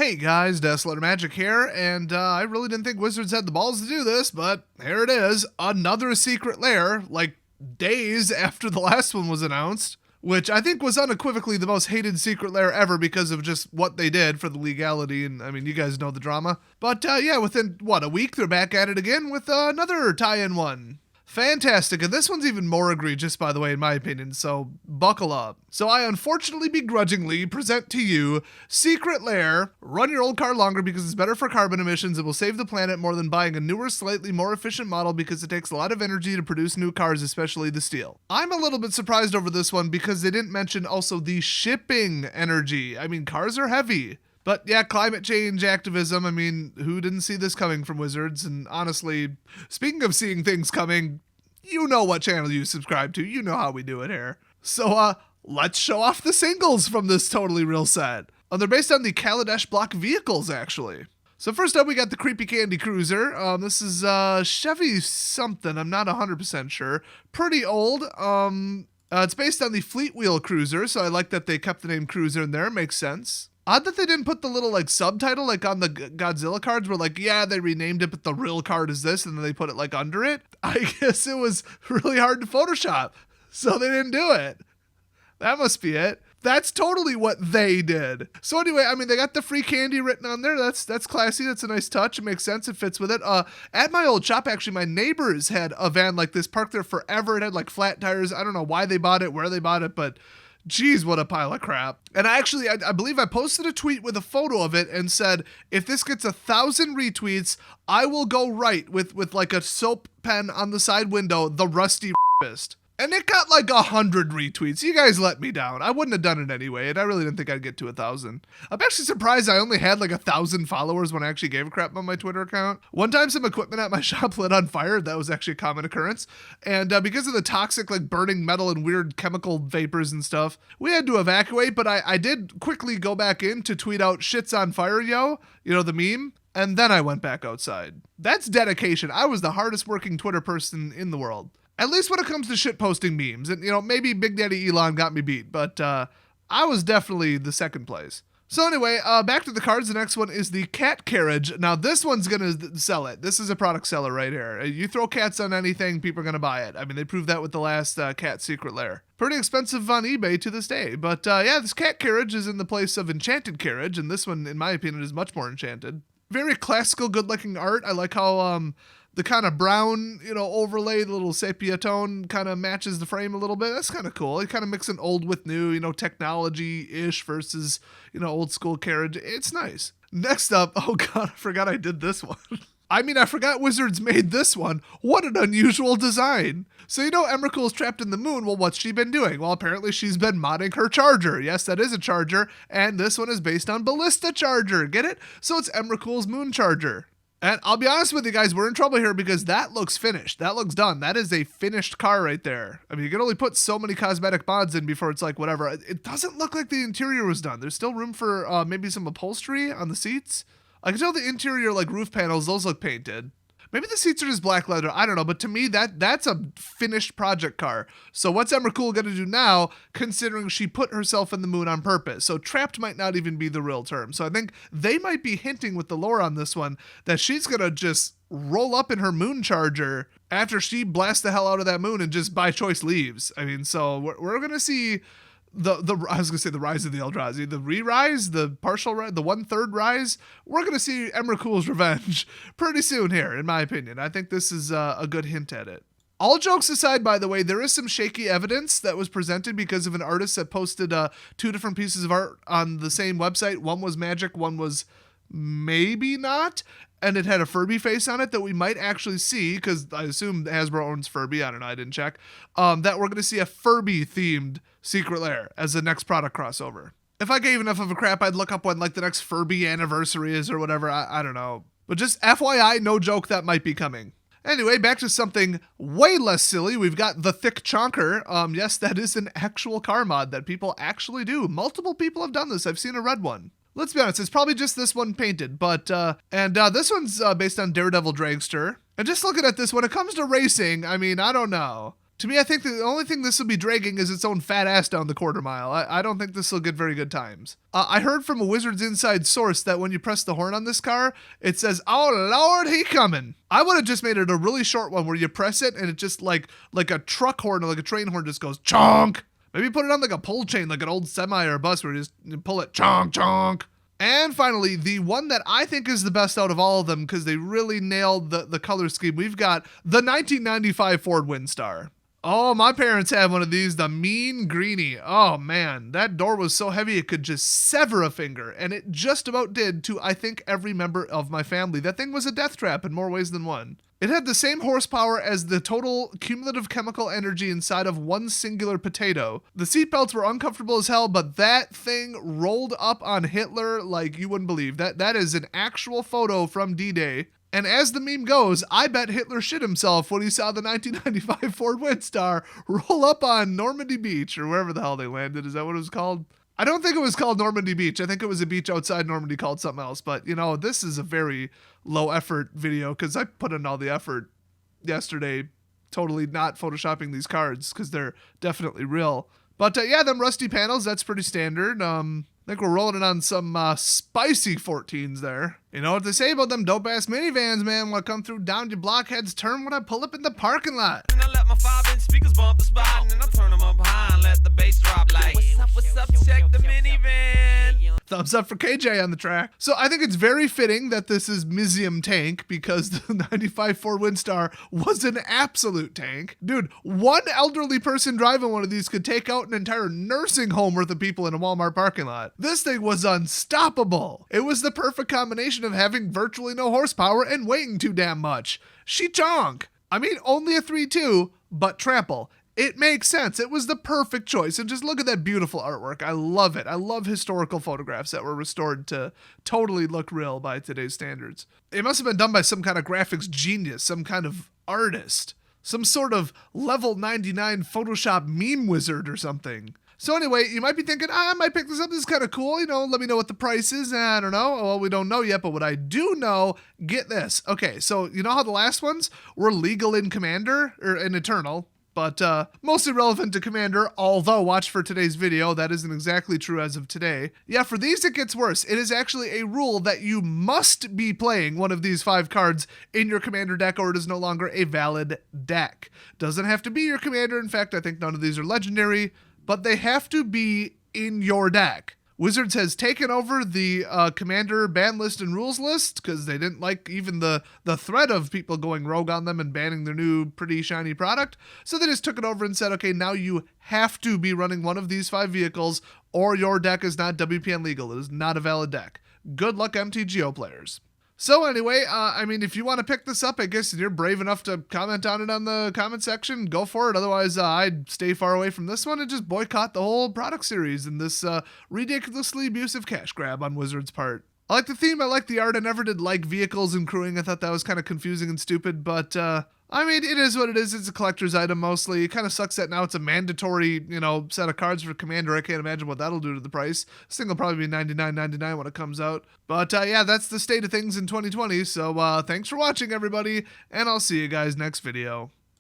Hey guys, Desolator Magic here, and I really didn't think Wizards had the balls to do this, but here it is, another secret lair, like days after the last one was announced, which I think was unequivocally the most hated secret lair ever because of just what they did for the legality, and I mean, you guys know the drama. But yeah, within, a week, they're back at it again with another tie-in one. Fantastic, and this one's even more egregious, by the way, in my opinion, so buckle up. So I unfortunately begrudgingly present to you Secret Lair. Run your old car longer because it's better for carbon emissions. It will save the planet more than buying a newer, slightly more efficient model because it takes a lot of energy to produce new cars, especially the steel. I'm a little bit surprised over this one because they didn't mention also the shipping energy. I mean, cars are heavy. But yeah, climate change activism, I mean, who didn't see this coming from Wizards? And honestly, speaking of seeing things coming, you know what channel you subscribe to. You know how we do it here. So let's show off the singles from this totally real set. They're based on the Kaladesh block vehicles, actually. So first up, we got the Creepy Candy Cruiser. This is Chevy something, I'm not 100% sure. Pretty old. It's based on the Fleet Wheel Cruiser, so I like that they kept the name Cruiser in there. It makes sense. Odd that they didn't put the little subtitle on the Godzilla cards where yeah, they renamed it, but the real card is this, and then they put it under it. I guess it was really hard to Photoshop, so they didn't do it. That must be it. That's totally what they did. So anyway, I mean, they got the free candy written on there. That's classy. That's a nice touch. It makes sense. It fits with it. At my old shop, actually, my neighbors had a van like this parked there forever. It had flat tires. I don't know why they bought it, where they bought it, but geez, what a pile of crap. And I believe I posted a tweet with a photo of it and said, if this gets 1,000 retweets, I will go write with a soap pen on the side window, the rusty rapist. And it got 100 retweets. You guys let me down. I wouldn't have done it anyway, and I really didn't think I'd get to 1,000. I'm actually surprised I only had 1,000 followers when I actually gave a crap on my Twitter account. One time some equipment at my shop lit on fire. That was actually a common occurrence. And because of the toxic burning metal and weird chemical vapors and stuff, we had to evacuate, but I did quickly go back in to tweet out "shit's on fire, yo," the meme. And then I went back outside. That's dedication. I was the hardest working Twitter person in the world. At least when it comes to shitposting memes. And, maybe Big Daddy Elon got me beat, but I was definitely the second place. So anyway, back to the cards. The next one is the Cat Carriage. Now, this one's going to sell it. This is a product seller right here. You throw cats on anything, people are going to buy it. I mean, they proved that with the last Cat Secret Lair. Pretty expensive on eBay to this day. But yeah, this Cat Carriage is in the place of Enchanted Carriage, and this one, in my opinion, is much more enchanted. Very classical, good-looking art. I like how the kind of brown, overlay, the little sepia tone kind of matches the frame a little bit. That's kind of cool. It kind of mixing old with new, technology-ish versus, old school Carriage. It's nice. Next up, oh God, I forgot I did this one. I forgot Wizards made this one. What an unusual design. So Emrakul's trapped in the moon. Well, what's she been doing? Well, apparently she's been modding her charger. Yes, that is a charger. And this one is based on Ballista Charger. Get it? So it's Emrakul's moon charger. And I'll be honest with you guys, we're in trouble here because that looks finished. That looks done. That is a finished car right there. I mean, you can only put so many cosmetic mods in before it's whatever. It doesn't look like the interior was done. There's still room for maybe some upholstery on the seats. I can tell the interior, roof panels, those look painted. Maybe the seats are just black leather. I don't know. But to me, that's a finished project car. So what's Emrakul going to do now, considering she put herself in the moon on purpose? So trapped might not even be the real term. So I think they might be hinting with the lore on this one that she's going to just roll up in her moon charger after she blasts the hell out of that moon and just by choice leaves. I mean, so we're going to see I was going to say the rise of the Eldrazi, the re-rise, the partial rise, the 1/3 rise. We're going to see Emrakul's revenge pretty soon here, in my opinion. I think this is a good hint at it. All jokes aside, by the way, there is some shaky evidence that was presented because of an artist that posted 2 different pieces of art on the same website. One was magic, one was maybe not. And it had a Furby face on it that we might actually see, because I assume Hasbro owns Furby. I don't know. I didn't check. That we're going to see a Furby-themed Secret Lair as the next product crossover. If I gave enough of a crap, I'd look up when the next Furby anniversary is or whatever. I don't know. But just FYI, no joke, that might be coming. Anyway, back to something way less silly. We've got the Thick Chonker. Yes, that is an actual car mod that people actually do. Multiple people have done this. I've seen a red one. Let's be honest, it's probably just this one painted, but, this one's based on Daredevil Dragster. And just looking at this, when it comes to racing, I mean, I don't know. To me, I think the only thing this will be dragging is its own fat ass down the quarter mile. I don't think this will get very good times. I heard from a Wizards Inside source that when you press the horn on this car, it says, "Oh Lord, he coming." I would have just made it a really short one where you press it and it just like a truck horn or like a train horn just goes chonk. Maybe put it on like a pull chain, like an old semi or a bus where you just pull it chonk chonk. And finally, the one that I think is the best out of all of them because they really nailed the color scheme, we've got the 1995 Ford Windstar. Oh, my parents had one of these, the mean greenie. Oh man, that door was so heavy it could just sever a finger, and it just about did to, I think, every member of my family. That thing was a death trap in more ways than one. It had the same horsepower as the total cumulative chemical energy inside of one singular potato. The seatbelts were uncomfortable as hell, but that thing rolled up on Hitler like you wouldn't believe. That is an actual photo from D-Day. And as the meme goes, I bet Hitler shit himself when he saw the 1995 Ford Windstar roll up on Normandy Beach, or wherever the hell they landed. Is that what it was called? I don't think it was called Normandy Beach. I think it was a beach outside Normandy called something else. But, you know, this is a very low effort video because I put in all the effort yesterday, totally not photoshopping these cards because they're definitely real. But yeah, them rusty panels, that's pretty standard. I think we're rolling it on some spicy 14s there. You know what they say about them dope-ass minivans, man. When I come through down your blockheads, turn when I pull up in the parking lot. And I let my 5-inch speakers bump the spot, and then I turn them up high and let the bass drop like, what's up, check the minivan. Thumbs up for KJ on the track. So I think it's very fitting that this is Museum Tank because the 95 Ford Windstar was an absolute tank. Dude, one elderly person driving one of these could take out an entire nursing home worth of people in a Walmart parking lot. This thing was unstoppable. It was the perfect combination of having virtually no horsepower and weighing too damn much. She chonk. I mean, only a 3.2, but trample. It makes sense. It was the perfect choice. And just look at that beautiful artwork. I love it. I love historical photographs that were restored to totally look real by today's standards. It must have been done by some kind of graphics genius, some kind of artist, some sort of level 99 Photoshop meme wizard or something. So anyway, you might be thinking, I might pick this up. This is kind of cool. You know, let me know what the price is. I don't know. Well, we don't know yet, but what I do know, get this. Okay, so you know how the last ones were legal in Commander or in Eternal, but mostly relevant to Commander, although watch for today's video, that isn't exactly true as of today. Yeah, for these it gets worse. It is actually a rule that you must be playing one of these 5 cards in your Commander deck or it is no longer a valid deck. Doesn't have to be your Commander. In fact, I think none of these are legendary, but they have to be in your deck. Wizards has taken over the Commander ban list and rules list because they didn't like even the threat of people going rogue on them and banning their new pretty shiny product. So they just took it over and said, okay, now you have to be running one of these 5 vehicles or your deck is not WPN legal. It is not a valid deck. Good luck, MTGO players. So anyway, I mean, if you want to pick this up, I guess, and you're brave enough to comment on it on the comment section, go for it. Otherwise, I'd stay far away from this one and just boycott the whole product series in this ridiculously abusive cash grab on Wizards' part. I like the theme, I like the art, I never did like vehicles and crewing. I thought that was kind of confusing and stupid, but I mean, it is what it is. It's a collector's item mostly. It kind of sucks that now it's a mandatory, you know, set of cards for Commander. I can't imagine what that'll do to the price. This thing will probably be $99.99 when it comes out. But yeah, that's the state of things in 2020. So thanks for watching, everybody, and I'll see you guys next video.